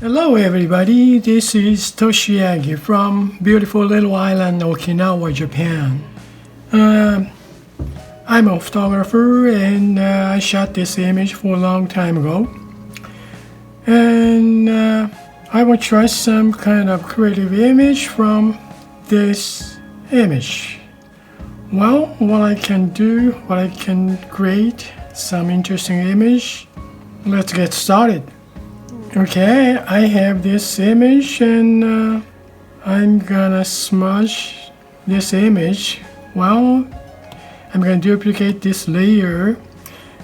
Hello everybody, this is Toshi Yagi from beautiful little island Okinawa, Japan. I'm a photographer and I shot this image for a long time ago. And I will try some kind of creative image from this image. Well, what I can create some interesting image. Let's get started. Okay, I have this image and I'm gonna smudge this image. Well, I'm gonna duplicate this layer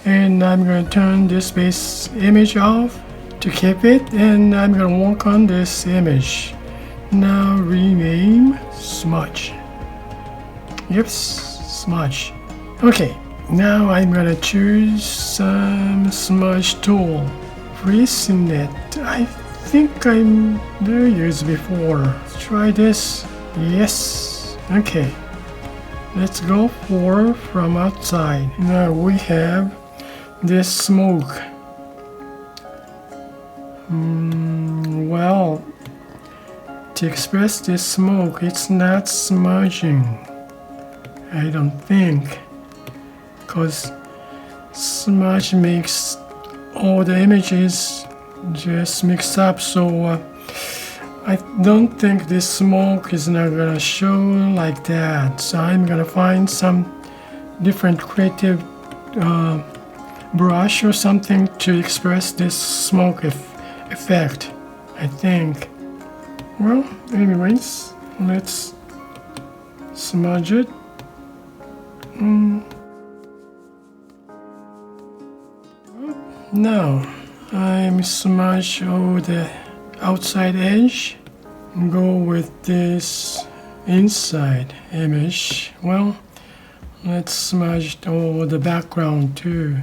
and I'm gonna turn this base image off to keep it, and I'm gonna work on this image. Now rename smudge. Yep, smudge. Okay, now I'm gonna choose some smudge tool. Recent, I think I'm used before. Let's try this. Yes. Okay. Let's go from outside. Now we have this smoke. Well, to express this smoke, it's not smudging. I don't think, because smudge makes all the images just mixed up, so I don't think this smoke is not gonna show like that. So I'm gonna find some different creative brush or something to express this smoke effect, I think. Well, anyways, let's smudge it. Now I'm smudge over the outside edge and go with this inside image. Well, let's smudge over the background too.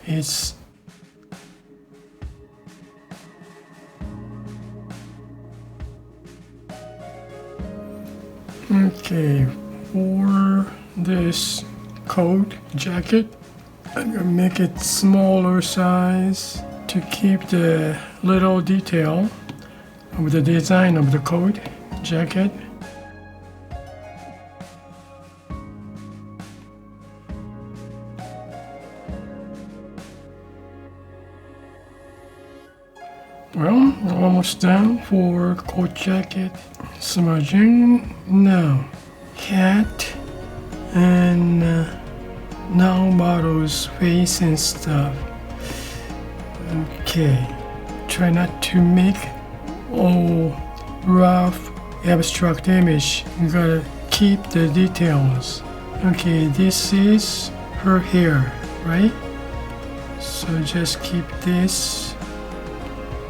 It's okay for this coat jacket. I'm gonna make it smaller size to keep the little detail of the design of the coat jacket. Well, almost done for coat jacket smudging. Now, cat and now model's face and stuff. Okay, try not to make all rough abstract image. You gotta keep the details. Okay, this is her hair, right? So just keep this.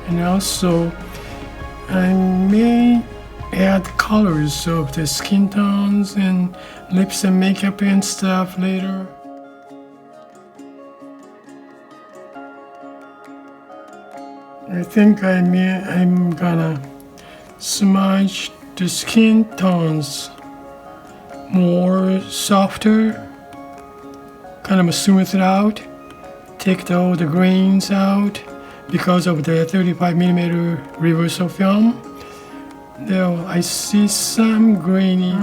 And also I may add colors of the skin tones and lips and makeup and stuff later. I think I'm gonna smudge the skin tones more softer, kind of smooth it out, take all the grains out because of the 35mm reversal film. Now I see some grainy.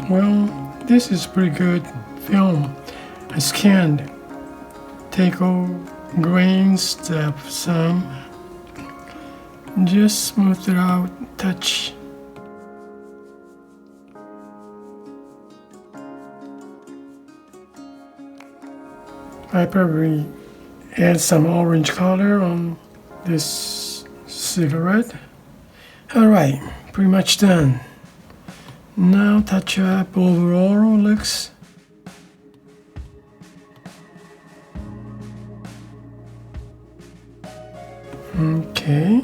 Well, this is pretty good film. I scanned, take all grains stuff some. Just smooth it out, touch. I probably add some orange color on this cigarette. Alright, pretty much done. Now touch up overall looks. Okay.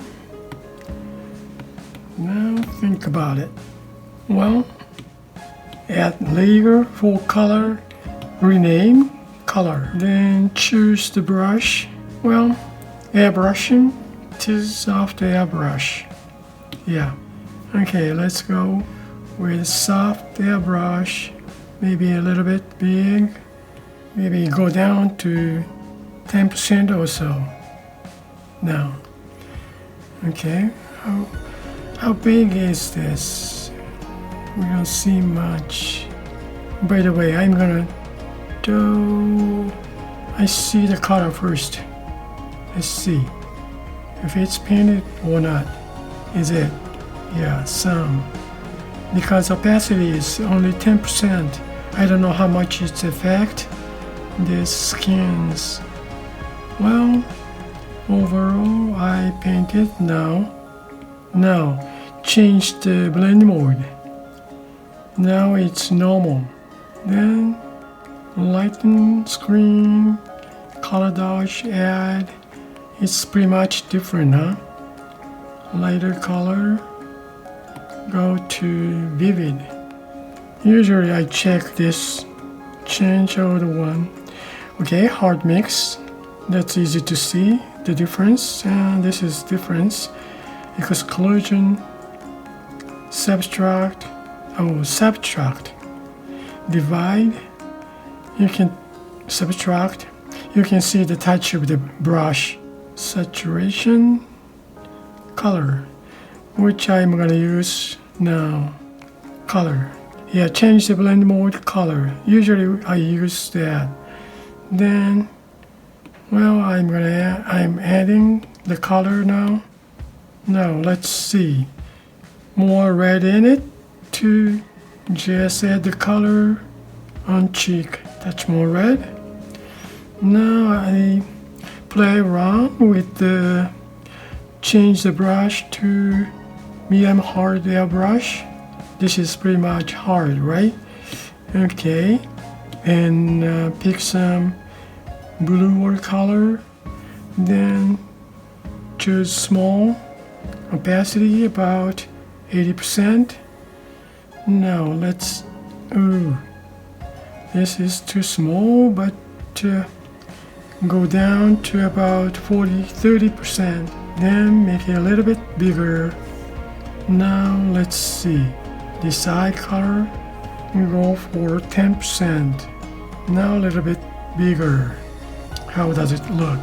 Now think about it. Well, add layer for color, rename color. Then choose the brush. Well, airbrushing, it is soft airbrush. Yeah. Okay, let's go with soft airbrush. Maybe a little bit big. Maybe go down to 10% or so. Now, Okay, how big is this? We don't see much. By the way, I'm gonna do. I see the color first. Let's see if it's painted or not. Is it? Yeah, some. Because opacity is only 10%. I don't know how much it's affect the skins. Well, overall, I painted now. Now, change the blend mode. Now it's normal. Then, lighten screen, color dodge, add. It's pretty much different, huh? Lighter color, go to vivid. Usually I check this, change over the one. Okay, hard mix. That's easy to see the difference, and this is difference. Exclusion, subtract, divide. You can subtract. You can see the touch of the brush. Saturation, color, which I'm gonna use now. Color. Yeah, change the blend mode color. Usually I use that. Then, well, I'm adding the color now. Now let's see. More red in it to just add the color on cheek. Touch more red. Now I play around with the change the brush to medium hard airbrush. This is pretty much hard, right? Okay, and pick some bluer color. Then choose small, opacity about 80%. Now let's. Ooh, this is too small, but go down to about 30%. Then make it a little bit bigger. Now let's see. This eye color, we go for 10%. Now a little bit bigger. How does it look?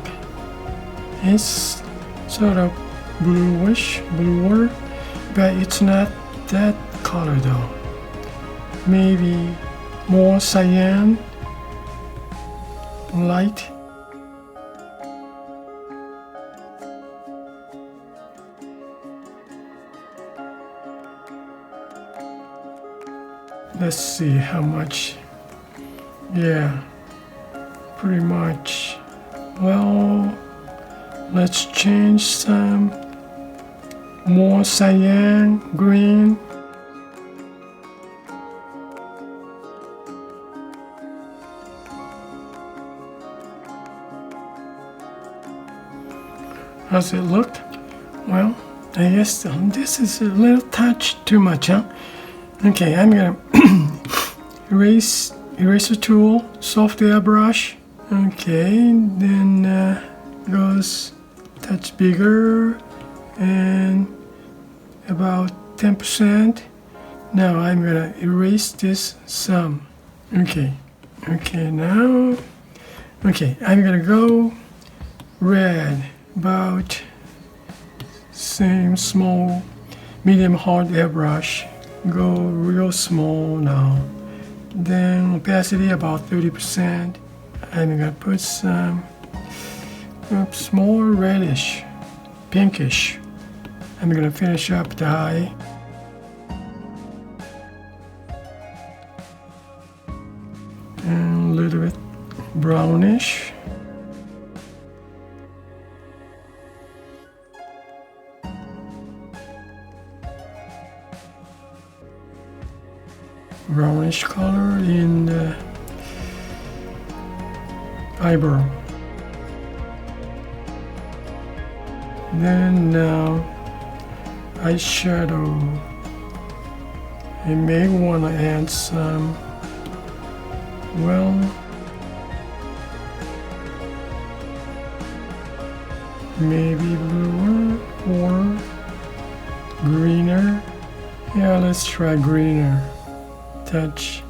It's sort of bluer, but it's not that color though. Maybe more cyan, light. Let's see how much. Yeah, pretty much. Well, let's change some more cyan, green. How's it look? Well, I guess this is a little touch too much, huh? Okay, I'm gonna eraser tool, soft airbrush. Okay, then goes touch bigger and about 10%. Now I'm gonna erase this some. Okay, now, I'm gonna go red, about same small, medium hard airbrush. Go real small now. Then opacity about 30%. I'm gonna put some more reddish, pinkish. I'm gonna finish up the eye. And a little bit brownish. Brownish color in the eyebrow. Then now eyeshadow. I may want to add some, well, maybe bluer or greener. Yeah, let's try greener. Touch.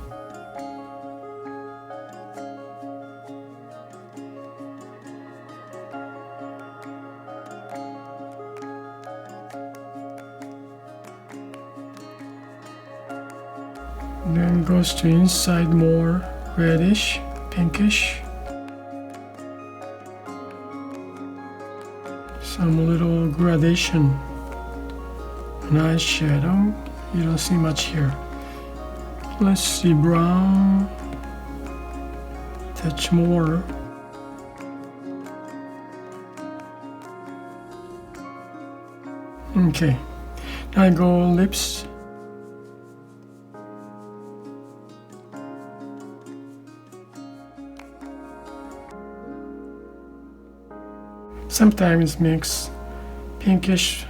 Then goes to inside more reddish, pinkish. Some little gradation. Nice shadow. You don't see much here. Let's see brown. Touch more. Okay. Now I go lips. Sometimes mix pinkish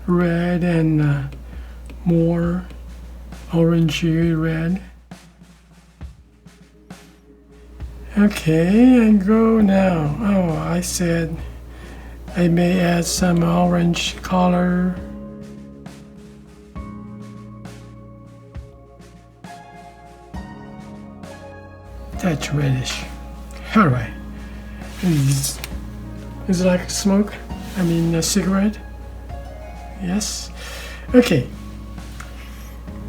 red and more orangey red. Okay, I go now. Oh, I said I may add some orange color. Touch reddish. Alright. Is it like smoke? I mean a cigarette? Yes. Okay.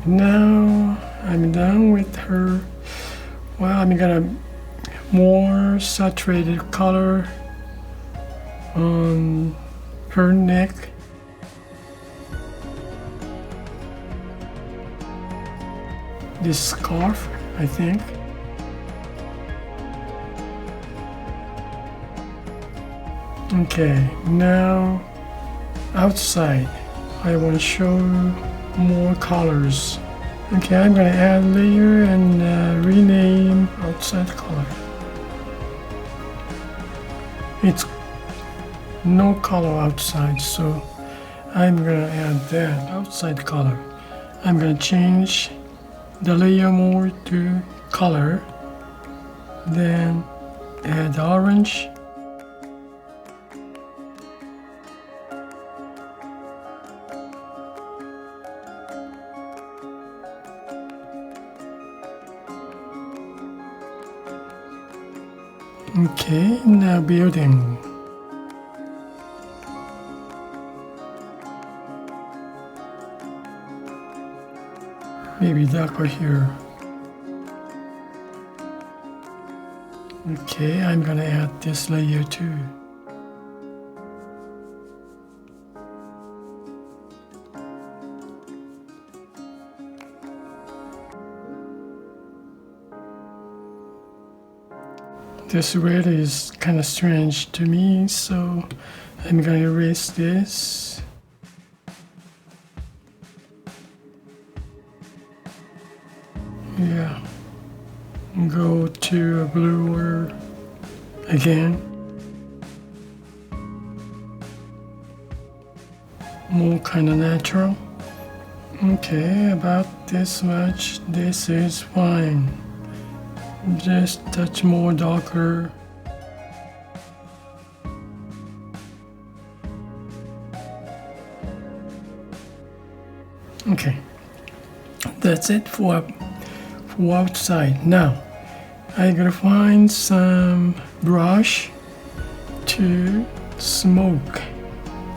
Now I'm done with her. Well, I'm gonna more saturated color on her neck. This scarf, I think. Okay, now outside, I want to show more colors. Okay, I'm going to add layer and rename outside color. It's no color outside, so I'm going to add that outside color. I'm going to change the layer mode to color, then add orange. Okay, now building. Maybe darker here. Okay, I'm gonna add this layer too. This red is kind of strange to me, so I'm going to erase this. Yeah. Go to a bluer again. More kind of natural. Okay, about this much. This is fine. Just touch more darker. Okay, that's it for outside. Now I gotta find some brush to smoke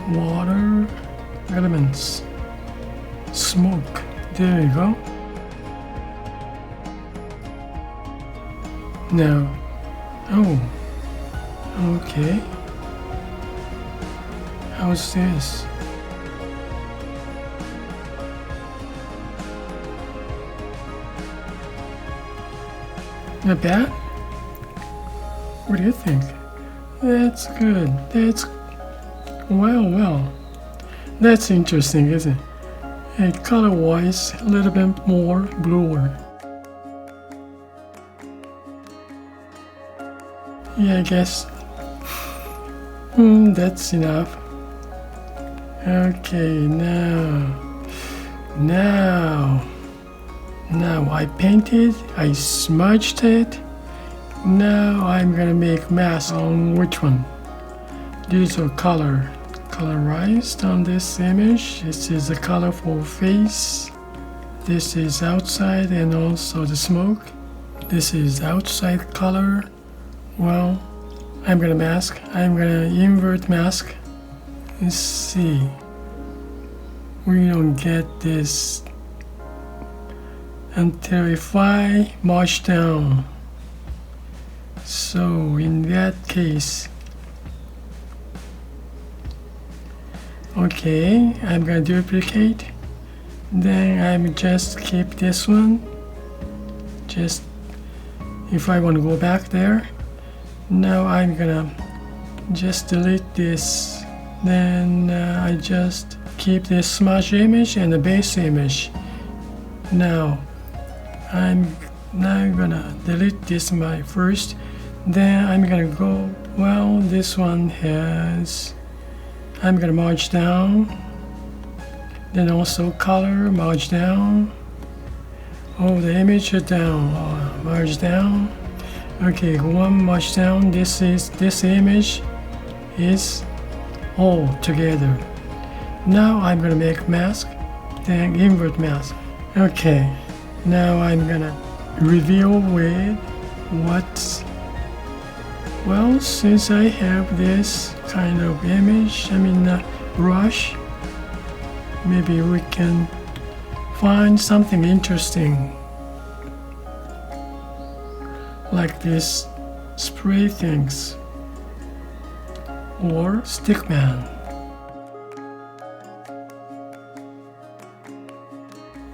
water elements. Smoke. There you go. Now, oh, okay. How's this? Not bad? What do you think? That's good. That's, well. That's interesting, isn't it? And color-wise, a little bit more bluer. Yeah, I guess that's enough. Okay, now I painted, I smudged it. Now I'm gonna make mask on which one? These are colorized on this image. This is a colorful face. This is outside and also the smoke. This is outside color. Well, I'm gonna mask. I'm gonna invert mask. Let's see. We don't get this until if I march down. So in that case, okay, I'm gonna duplicate, then I'm just keep this one, just if I want to go back there. Now I'm gonna just delete this, then I just keep this smudge image and the base image. Now I'm gonna delete this my first, then I'm gonna go, well, this one has, I'm gonna march down, then also color, march down. Oh, the image is down, march down. Okay, one march down, this image is all together. Now I'm gonna make mask, then invert mask. Okay, now I'm gonna reveal with what's, well, since I have this kind of image, brush, maybe we can find something interesting, like this spray things or stickman.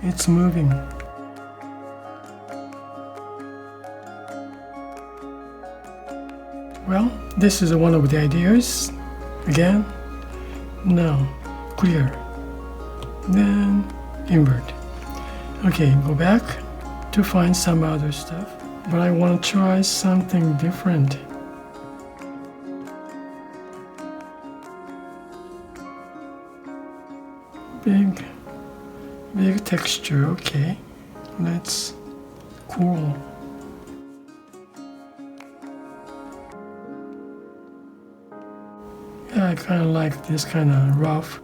It's moving. Well, this is one of the ideas. Again, now clear, then invert. Okay, go back to find some other stuff, but I want to try something different. Big texture. Okay, let's cool. Yeah, I kind of like this kind of rough.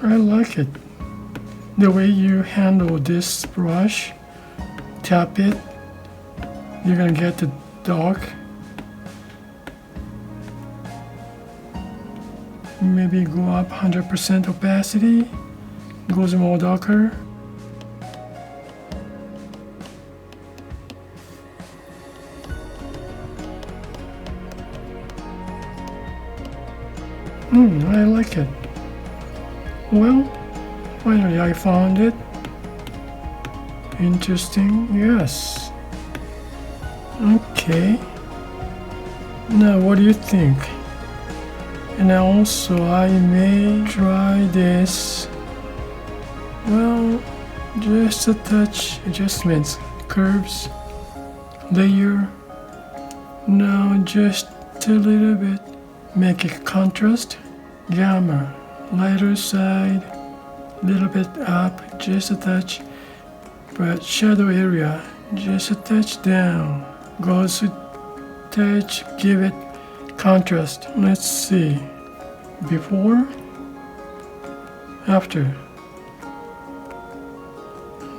I like it. The way you handle this brush, tap it, you're gonna get the dark. Maybe go up 100% opacity, goes more darker. I like it. Well, finally I found it. Interesting, yes. Okay. Now what do you think? And also I may try this. Well, just a touch adjustments, curves, layer. Now just a little bit. Make it contrast, gamma, lighter side, little bit up, just a touch, but shadow area, just a touch down, goes to touch, give it contrast. Let's see, before, after,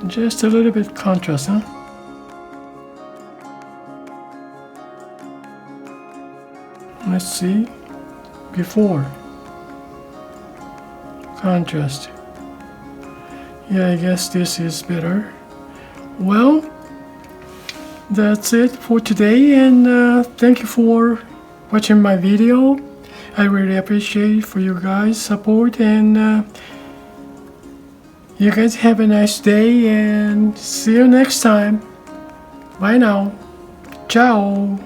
just a little bit contrast, huh? Let's see, before, contrast. Yeah, I guess this is better. Well, that's it for today, and thank you for watching my video. I really appreciate for you guys' support, and you guys have a nice day, and see you next time. Bye now. Ciao.